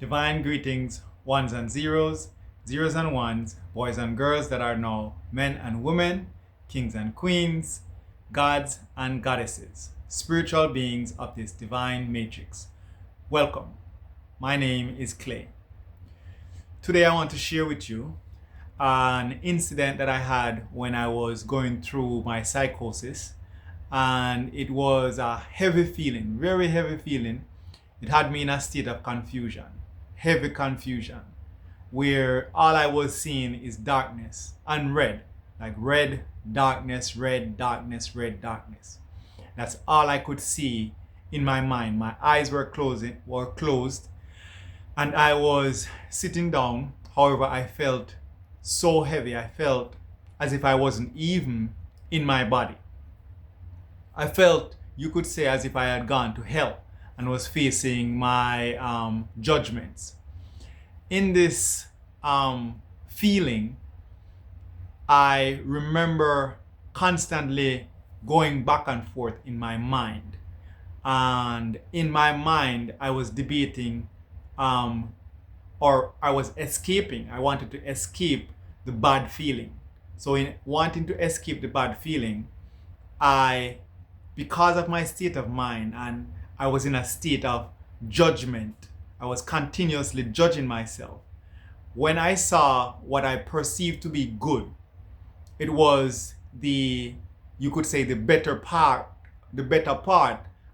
Divine greetings, ones and zeros, zeros and ones, boys and girls that are now men and women, kings and queens, gods and goddesses, spiritual beings of this divine matrix. Welcome. My name is Clay. Today I want to share with you an incident that I had when I was going through my psychosis, and it was a heavy feeling, very heavy feeling. It had me in a state of confusion, heavy confusion, where all I was seeing is darkness and red, like red, darkness, red, darkness, red, darkness. That's all I could see in my mind. My eyes were closed, and I was sitting down. However, I felt so heavy. I felt as if I wasn't even in my body. I felt, you could say, as if I had gone to hell and was facing my judgments. In this feeling, I remember constantly going back and forth in my mind. And in my mind, I was debating, or I was escaping. I wanted to escape the bad feeling. So in wanting to escape the bad feeling, because of my state of mind, and I was in a state of judgment, I was continuously judging myself. When I saw what I perceived to be good, it was you could say the better part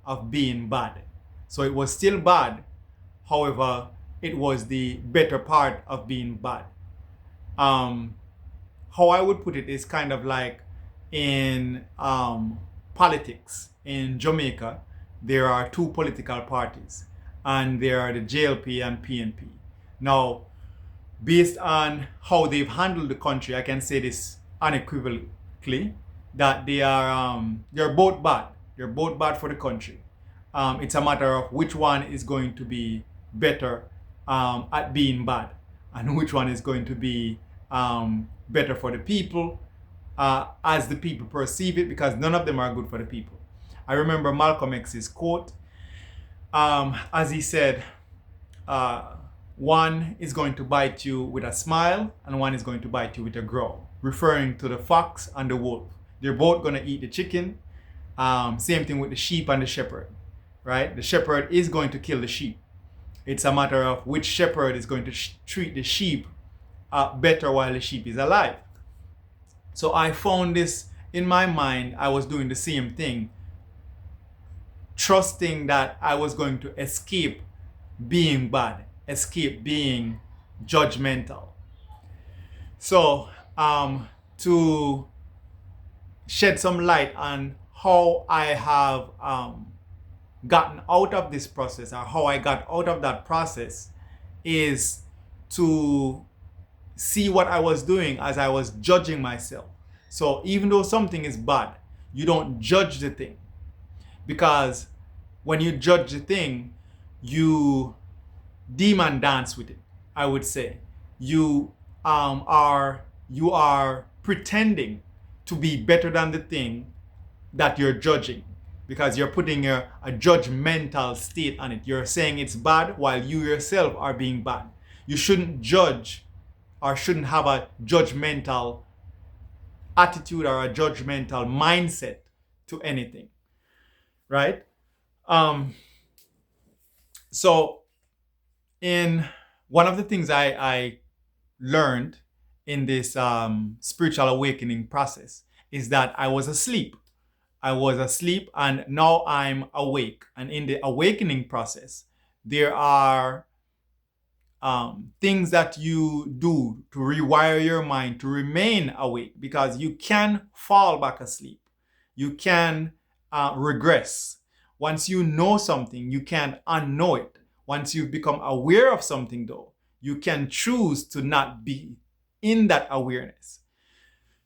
of being bad. So it was still bad. However, it was the better part of being bad. How I would put it is kind of like in politics. In Jamaica, there are two political parties, and there are the JLP and PNP. Now, based on how they've handled the country, I can say this unequivocally, that they're both bad. They're both bad for the country. It's a matter of which one is going to be better at being bad, and which one is going to be better for the people as the people perceive it, because none of them are good for the people. I remember Malcolm X's quote, as he said, one is going to bite you with a smile and one is going to bite you with a growl, referring to the fox and the wolf. They're both going to eat the chicken. Same thing with the sheep and the shepherd, right? The shepherd is going to kill the sheep. It's a matter of which shepherd is going to treat the sheep better while the sheep is alive. So I found this in my mind. I was doing the same thing, trusting that I was going to escape being bad, escape being judgmental. So to shed some light on how I have gotten out of this process, or how I got out of that process, is to see what I was doing as I was judging myself. So even though something is bad, you don't judge the thing, because when you judge the thing, you demon dance with it. I would say you are pretending to be better than the thing that you're judging, because you're putting a judgmental state on it. You're saying it's bad while you yourself are being bad. You shouldn't judge, or shouldn't have a judgmental attitude or a judgmental mindset to anything, right? So in one of the things I learned in this spiritual awakening process is that I was asleep. I was asleep and now I'm awake. And in the awakening process, there are things that you do to rewire your mind to remain awake, because you can fall back asleep. You can regress. Once you know something, you can't unknow it. Once you've become aware of something, though, you can choose to not be in that awareness.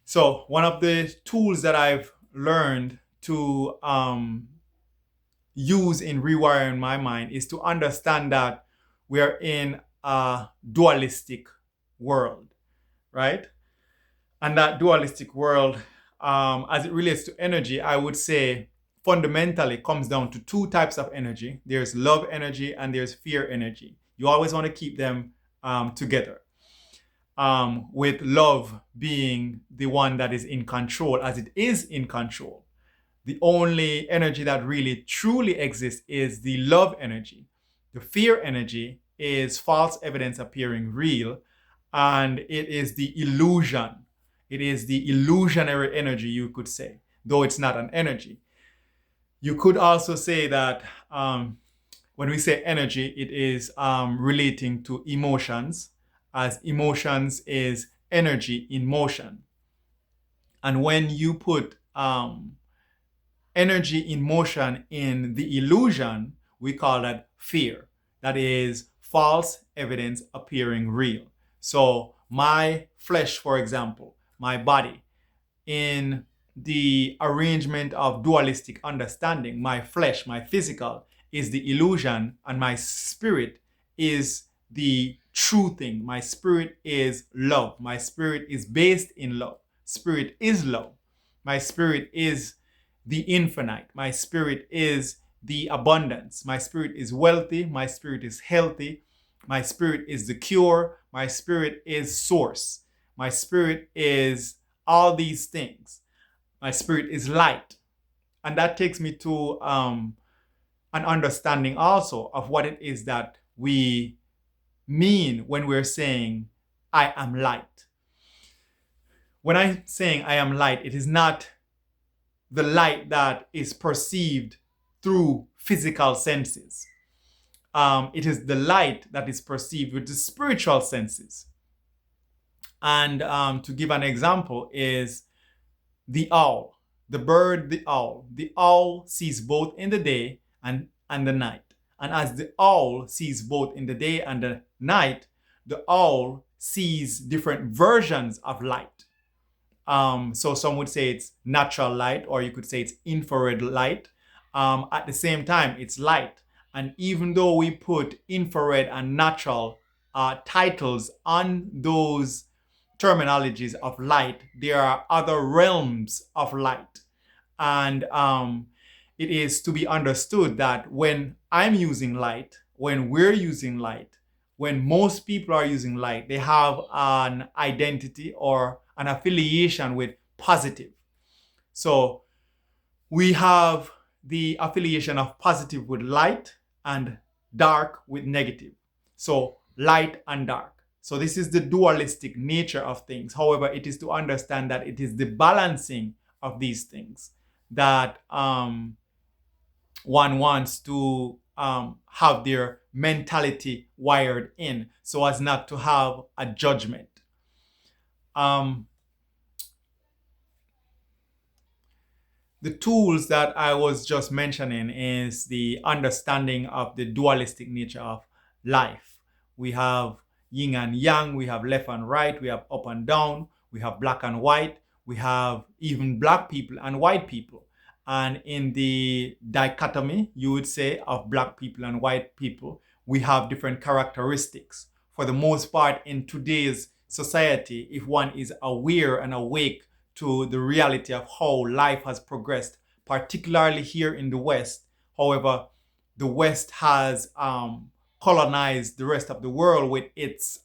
So one of the tools that I've learned to use in rewiring my mind is to understand that we're in a dualistic world, right? And that dualistic world, as it relates to energy, I would say fundamentally comes down to two types of energy. There's love energy and there's fear energy. You always want to keep them together. With love being the one that is in control, as it is in control. The only energy that really truly exists is the love energy. The fear energy is false evidence appearing real, and it is the illusion. It is the illusionary energy, you could say, though it's not an energy. You could also say that when we say energy, it is relating to emotions, as emotions is energy in motion. And when you put energy in motion in the illusion, we call that fear. That is false evidence appearing real. So my flesh, for example, my body, in the arrangement of dualistic understanding, my flesh, my physical, is the illusion, and my spirit is the true thing. My spirit is love. My spirit is based in love. Spirit is love. My spirit is the infinite. My spirit is the abundance. My spirit is wealthy. My spirit is healthy. My spirit is the cure. My spirit is source. My spirit is all these things. My spirit is light. And that takes me to an understanding also of what it is that we mean when we're saying, I am light. When I'm saying I am light, it is not the light that is perceived through physical senses. It is the light that is perceived with the spiritual senses. And to give an example is the owl, the bird, the owl. The owl sees both in the day and the night. And as the owl sees both in the day and the night, the owl sees different versions of light. So some would say it's natural light, or you could say it's infrared light. At the same time, it's light. And even though we put infrared and natural titles on those terminologies of light, there are other realms of light. And it is to be understood that when I'm using light, when we're using light, when most people are using light, they have an identity or an affiliation with positive. So we have the affiliation of positive with light and dark with negative. So light and dark. So this is the dualistic nature of things. However, it is to understand that it is the balancing of these things that one wants to have their mentality wired in, so as not to have a judgment. The tools that I was just mentioning is the understanding of the dualistic nature of life. We have yin and yang, we have left and right, we have up and down, we have black and white, we have even black people and white people. And in the dichotomy, you would say, of black people and white people, we have different characteristics. For the most part, in today's society, if one is aware and awake to the reality of how life has progressed, particularly here in the West. However, the West has colonized the rest of the world with its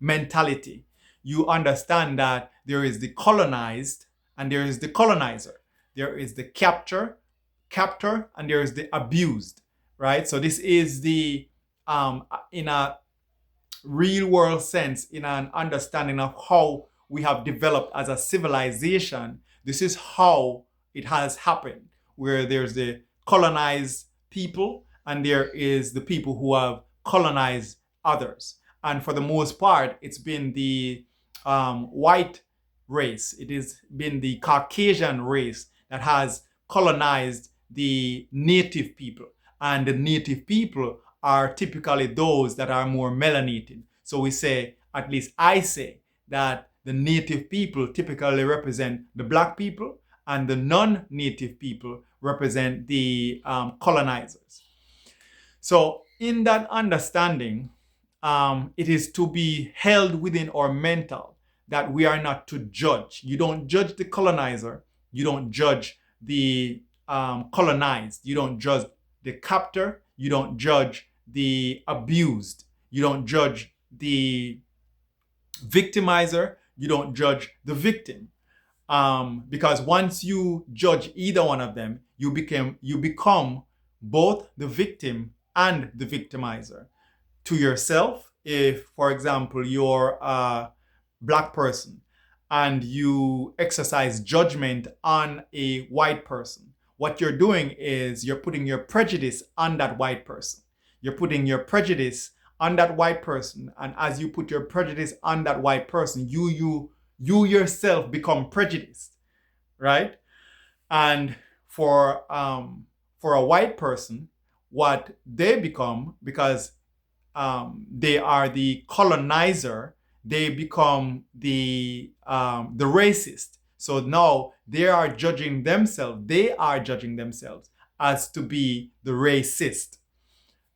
mentality. You understand that there is the colonized and there is the colonizer. There is the captor, and there is the abused, right? So this is the, in a real world sense, in an understanding of how we have developed as a civilization, this is how it has happened, where there's the colonized people and there is the people who have colonized others. And for the most part, it's been the white race. It has been the Caucasian race that has colonized the native people. And the native people are typically those that are more melanated. So we say, at least I say, that the native people typically represent the black people and the non-native people represent the colonizers. So in that understanding, it is to be held within our mental that we are not to judge. You don't judge the colonizer. You don't judge the colonized. You don't judge the captor. You don't judge the abused. You don't judge the victimizer. You don't judge the victim. Because once you judge either one of them, you become both the victim and the victimizer to yourself. If, for example, you're a black person and you exercise judgment on a white person, what you're doing is you're putting your prejudice on that white person. You're putting your prejudice on that white person, and as you put your prejudice on that white person, you yourself become prejudiced, right? And for a white person, what they become, because they are the colonizer, they become the racist. So now they are judging themselves. They are judging themselves as to be the racist,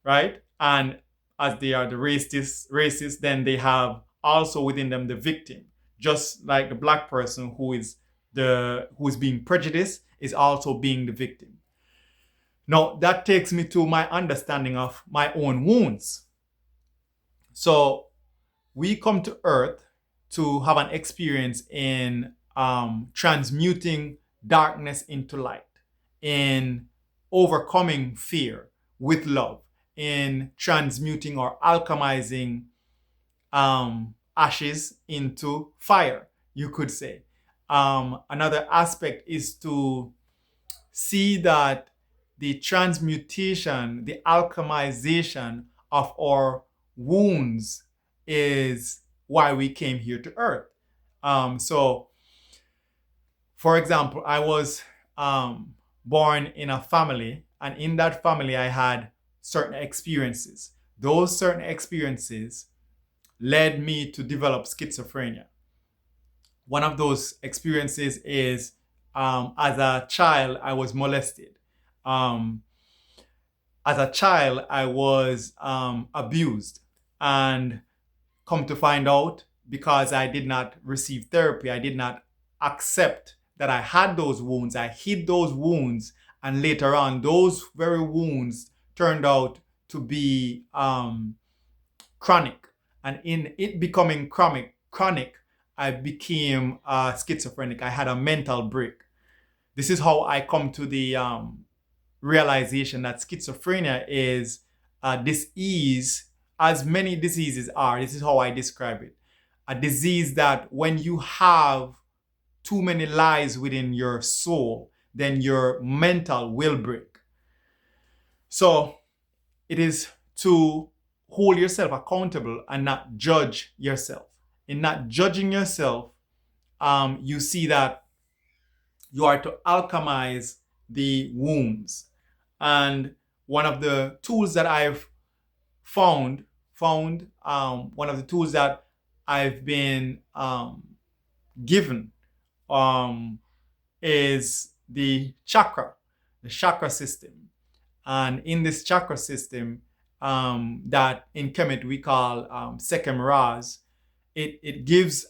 right? And as they are the racist, then they have also within them the victim. Just like the black person who is being prejudiced is also being the victim. Now that takes me to my understanding of my own wounds. So we come to Earth to have an experience in transmuting darkness into light, in overcoming fear with love, in transmuting or alchemizing ashes into fire, you could say. Another aspect is to see that the transmutation, the alchemization of our wounds is why we came here to Earth. So, for example, I was born in a family, and in that family, I had certain experiences. Those certain experiences led me to develop schizophrenia. One of those experiences is as a child, I was molested. Um, as a child, I was abused. And come to find out, because I did not receive therapy, I did not accept that I had those wounds. I hid those wounds. And later on, those very wounds turned out to be chronic. And in it becoming chronic, I became schizophrenic. I had a mental break. This is how I come to the realization that schizophrenia is a disease, as many diseases are. This is how I describe it. A disease that when you have too many lies within your soul, then your mental will break. So it is to hold yourself accountable and not judge yourself. In not judging yourself, you see that you are to alchemize the wounds. And one of the tools that I've found one of the tools that I've been given is the chakra system. And in this chakra system, that in Kemet we call Sekhem Raz, it gives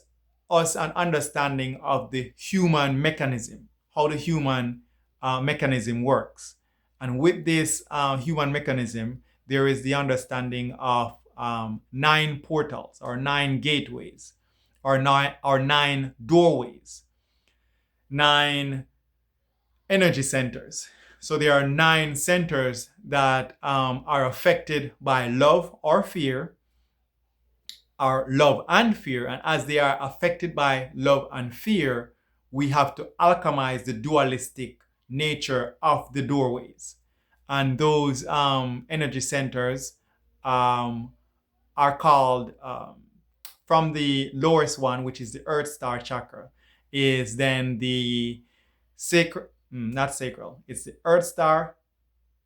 us an understanding of the human mechanism, how the human mechanism works. And with this human mechanism, there is the understanding of 9 portals or 9 gateways or 9 doorways, 9 energy centers. So there are 9 centers that are affected by love or fear, or love and fear. And as they are affected by love and fear, we have to alchemize the dualistic nature of the doorways. And those energy centers are called, from the lowest one, which is the Earth Star chakra, is then the sacral, not sacral, it's the Earth Star,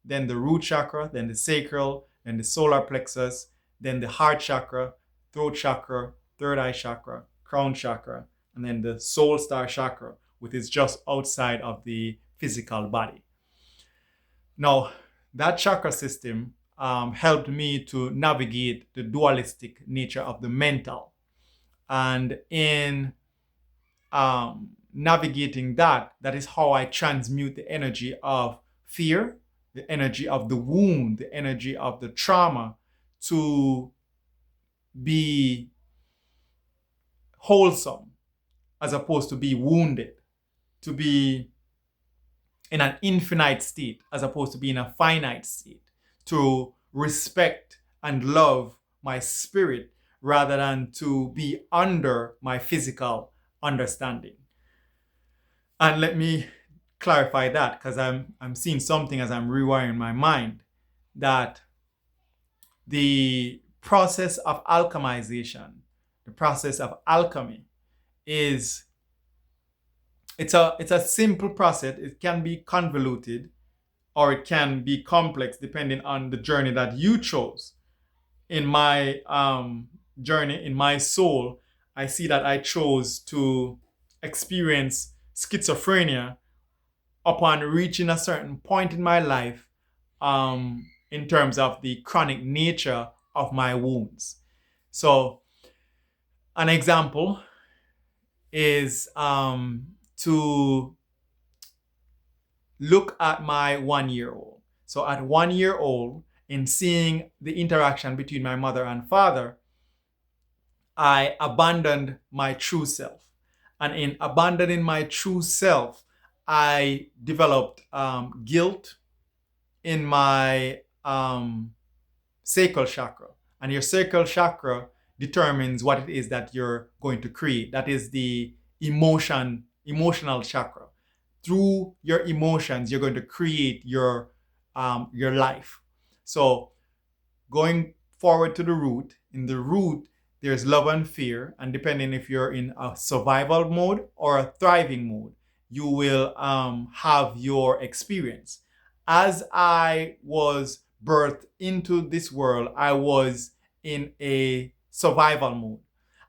then the root chakra, then the sacral, then the solar plexus, then the heart chakra, throat chakra, third eye chakra, crown chakra, and then the soul star chakra, which is just outside of the physical body. Now, that chakra system helped me to navigate the dualistic nature of the mental. And in navigating that is how I transmute the energy of fear the energy of the wound, the energy of the trauma, to be wholesome as opposed to be wounded, to be in an infinite state as opposed to be in a finite state, to respect and love my spirit rather than to be under my physical understanding. And let me clarify that, because I'm seeing something as I'm rewiring my mind, that the process of alchemization, the process of alchemy, is it's a simple process. It can be convoluted or it can be complex depending on the journey that you chose. In my journey, in my soul, I see that I chose to experience schizophrenia upon reaching a certain point in my life, in terms of the chronic nature of my wounds. So, an example is to look at my 1 year old. So, at 1 year old, in seeing the interaction between my mother and father, I abandoned my true self. And in abandoning my true self, I developed guilt in my sacral chakra. And your sacral chakra determines what it is that you're going to create. That is the emotional chakra. Through your emotions, you're going to create your life. So going forward to the root, in the root, there's love and fear. And depending if you're in a survival mode or a thriving mode, you will have your experience. As I was birthed into this world, I was in a survival mode.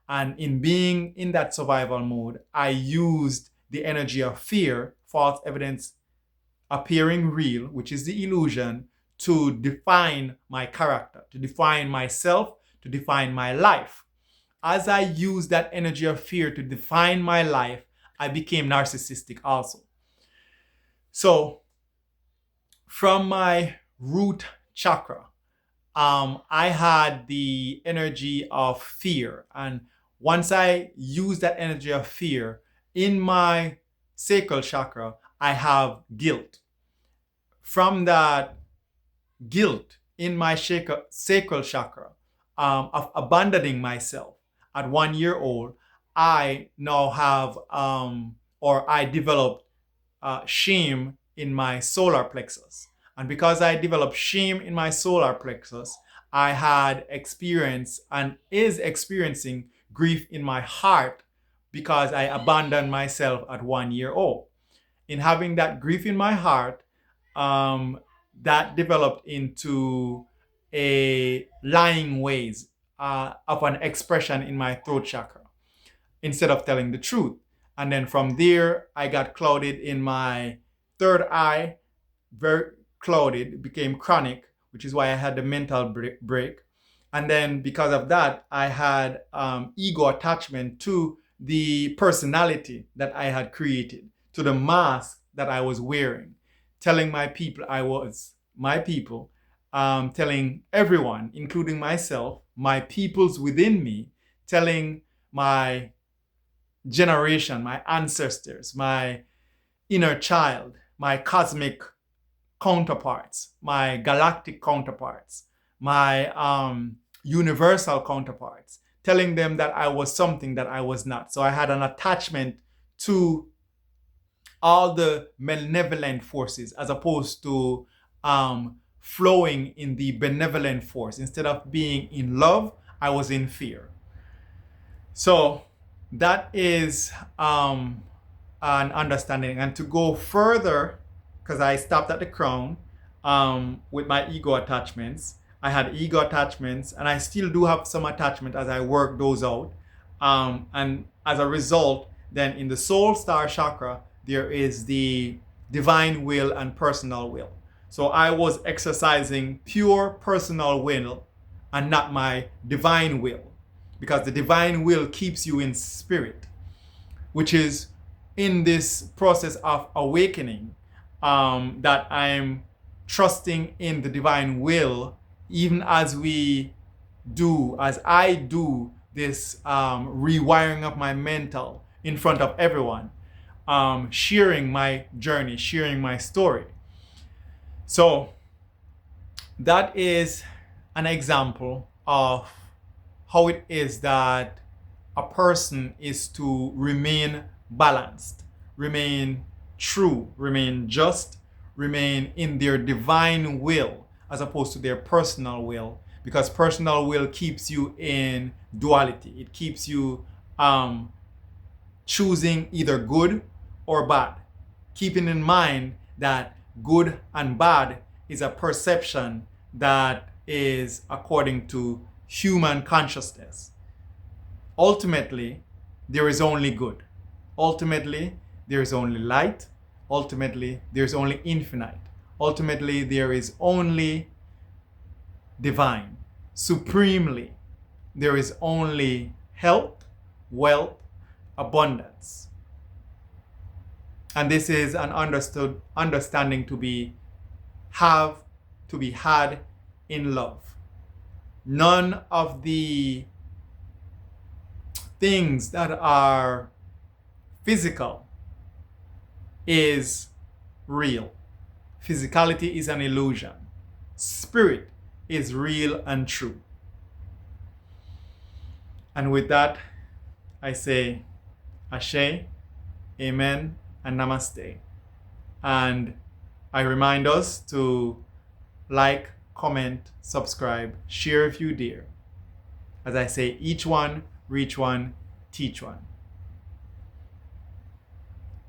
And in being in that survival mode, I used the energy of fear, false evidence appearing real, which is the illusion, to define my character, to define myself, to define my life. As I used that energy of fear to define my life, I became narcissistic also. So, from my root chakra, I had the energy of fear. And once I used that energy of fear in my sacral chakra, I have guilt. From that guilt in my sacral chakra, of abandoning myself at 1 year old, I now have, or I developed shame in my solar plexus. And because I developed shame in my solar plexus, I had experienced and is experiencing grief in my heart because I abandoned myself at 1 year old. In having that grief in my heart, that developed into a lying ways of an expression in my throat chakra instead of telling the truth. And then from there, I got clouded in my third eye, very clouded, it became chronic, which is why I had the mental break. And then because of that, I had ego attachment to the personality that I had created, to the mask that I was wearing, telling my people I was my people, telling everyone, including myself, my peoples within me, telling my generation, my ancestors, my inner child, my cosmic counterparts, my galactic counterparts, my universal counterparts, telling them that I was something that I was not. So I had an attachment to all the malevolent forces as opposed to flowing in the benevolent force. Instead of being in love, I was in fear. So that is an understanding. And to go further, because I stopped at the crown with my ego attachments. I had ego attachments, and I still do have some attachment as I work those out. And as a result, then in the soul star chakra, there is the divine will and personal will. So I was exercising pure personal will and not my divine will, because the divine will keeps you in spirit, which is in this process of awakening that I'm trusting in the divine will, even as I do this rewiring of my mental in front of everyone, sharing my journey, sharing my story. So that is an example of how it is that a person is to remain balanced, remain true, remain just, remain in their divine will as opposed to their personal will, because personal will keeps you in duality. It keeps you choosing either good or bad, keeping in mind that good and bad is a perception that is according to human consciousness. Ultimately, there is only good. Ultimately, there is only light. Ultimately, there is only infinite. Ultimately, there is only divine. Supremely, there is only health, wealth, abundance. And this is an understanding to be had in love. None of the things that are physical is real. Physicality is an illusion. Spirit is real and true. And with that, I say Ashe, Amen, and Namaste. And I remind us to like, comment, subscribe, share if you dare. As I say, each one, reach one, teach one.